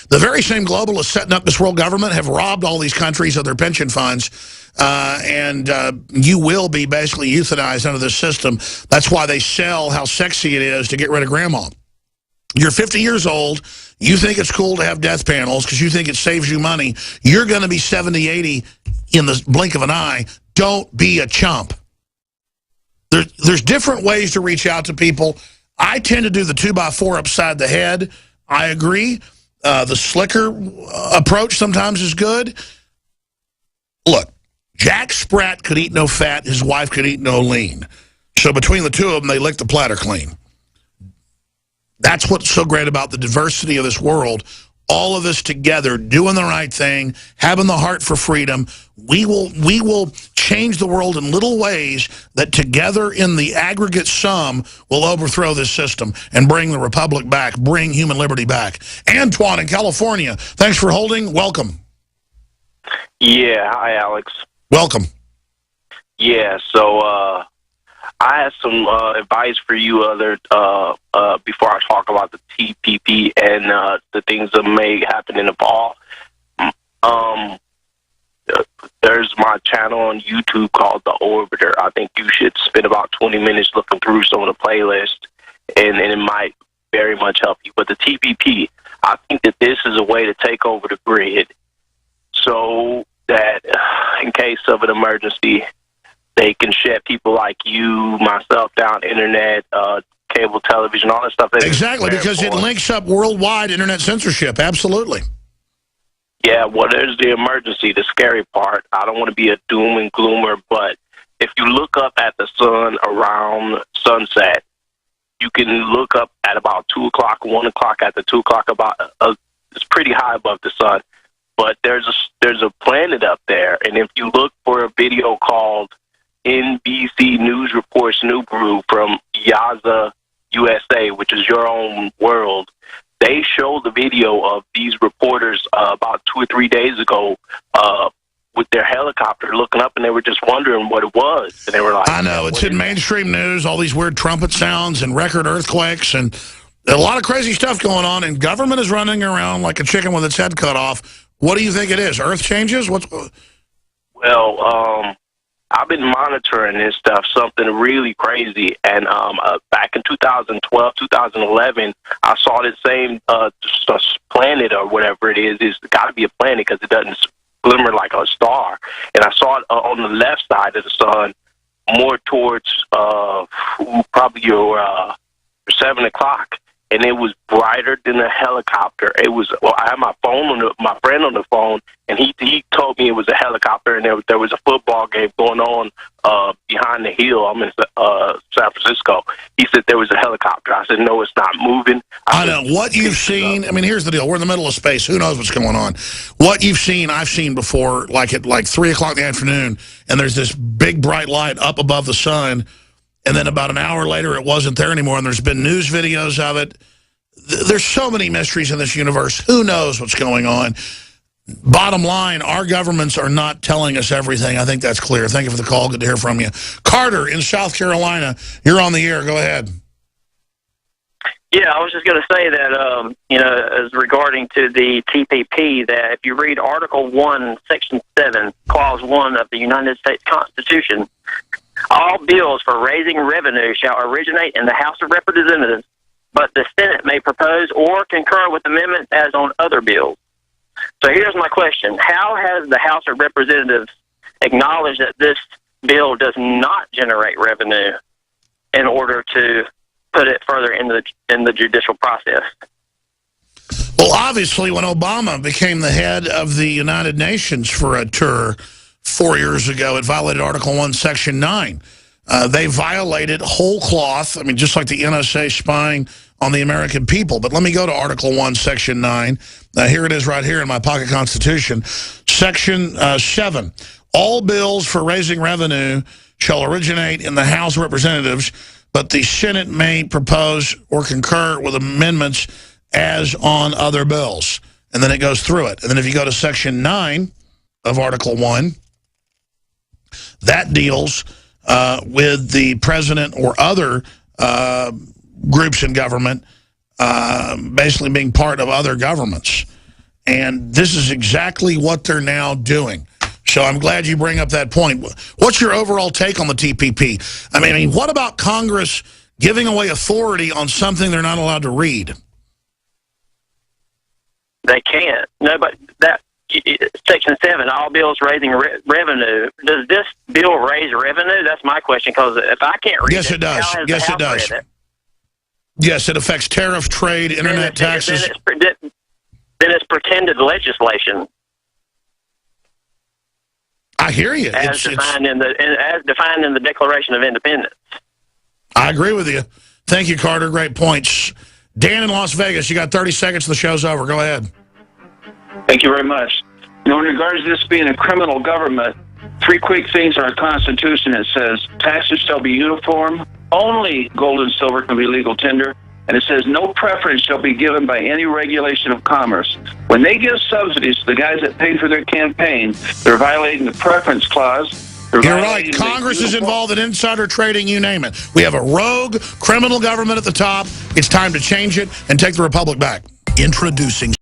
The very same globalists setting up this world government have robbed all these countries of their pension funds, and you will be basically euthanized under this system. That's why they sell how sexy it is to get rid of grandma. You're 50 years old. You think it's cool to have death panels because you think it saves you money. You're going to be 70, 80 in the blink of an eye. Don't be a chump. There's different ways to reach out to people. I tend to do the 2x4 upside the head. I agree. The slicker approach sometimes is good. Look, Jack Sprat could eat no fat. His wife could eat no lean. So between the two of them, they lick the platter clean. That's what's so great about the diversity of this world. All of us together doing the right thing, having the heart for freedom. We will change the world in little ways that together in the aggregate sum will overthrow this system and bring the republic back, bring human liberty back. Antoine in California, thanks for holding. Welcome. Yeah, hi, Alex. Welcome. Yeah, so I have some advice for you before I talk about the TPP and the things that may happen in the fall. There's my channel on YouTube called The Orbiter. I think you should spend about 20 minutes looking through some of the playlists, and it might very much help you. But the TPP, I think that this is a way to take over the grid so that in case of an emergency, they can shut people like you, myself down, internet, cable television, all that stuff. Exactly, because it links up worldwide internet censorship. Absolutely. Yeah, well, there's the emergency, the scary part. I don't want to be a doom and gloomer, but if you look up at the sun around sunset, you can look up at about 2 o'clock, 1 o'clock, at the 2 o'clock, it's pretty high above the sun. But there's a planet up there, and if you look for a video called NBC News Reports New Brew from Yaza, USA, which is your own world, they show the video of these reporters about 2 or 3 days ago with their helicopter looking up, and they were just wondering what it was. And they were like, I know, it's in mainstream news, all these weird trumpet sounds and record earthquakes and a lot of crazy stuff going on, and government is running around like a chicken with its head cut off. What do you think it is? Earth changes? Well, I've been monitoring this stuff, something really crazy. And back in 2012, 2011, I saw this same planet or whatever it is. It's got to be a planet because it doesn't glimmer like a star. And I saw it on the left side of the sun, more towards probably your 7 o'clock. And it was brighter than a helicopter. It was. Well, I had my friend on the phone, and he told me it was a helicopter, and there was a football game going on behind the hill. I'm in San Francisco. He said there was a helicopter. I said, no, it's not moving. I know what you've seen. I mean, here's the deal: we're in the middle of space. Who knows what's going on? What you've seen, I've seen before. Like at 3 o'clock in the afternoon, and there's this big bright light up above the sun. And then about an hour later, it wasn't there anymore, and there's been news videos of it. There's so many mysteries in this universe. Who knows what's going on? Bottom line, our governments are not telling us everything. I think that's clear. Thank you for the call. Good to hear from you. Carter in South Carolina, you're on the air. Go ahead. Yeah, I was just going to say that, as regarding to the TPP, that if you read Article 1, Section 7, Clause 1 of the United States Constitution, all bills for raising revenue shall originate in the House of Representatives, but the Senate may propose or concur with amendments as on other bills. So here's my question. How has the House of Representatives acknowledged that this bill does not generate revenue in order to put it further in the judicial process? Well, obviously, when Obama became the head of the United Nations for a tour 4 years ago, it violated Article 1, Section 9. They violated whole cloth, I mean, just like the NSA spying on the American people. But let me go to Article 1, Section 9. Here it is right here in my pocket Constitution. Section 7. All bills for raising revenue shall originate in the House of Representatives, but the Senate may propose or concur with amendments as on other bills. And then it goes through it. And then if you go to Section 9 of Article 1, that deals with the president or other groups in government basically being part of other governments. And this is exactly what they're now doing. So I'm glad you bring up that point. What's your overall take on the TPP? I mean, what about Congress giving away authority on something they're not allowed to read? They can't. No, but that Section 7, all bills raising revenue. Does this bill raise revenue? That's my question, because if I can't read yes, it does. Yes, it does. Yes, it affects tariff, trade, internet taxes. Then it's pretended legislation. I hear you. As defined in the Declaration of Independence. I agree with you. Thank you, Carter. Great points. Dan in Las Vegas, you got 30 seconds. The show's over. Go ahead. Thank you very much. In regards to this being a criminal government, 3 quick things in our Constitution. It says taxes shall be uniform. Only gold and silver can be legal tender. And it says no preference shall be given by any regulation of commerce. When they give subsidies to the guys that paid for their campaign, they're violating the preference clause. You're right. Congress is involved in insider trading, you name it. We have a rogue criminal government at the top. It's time to change it and take the republic back. Introducing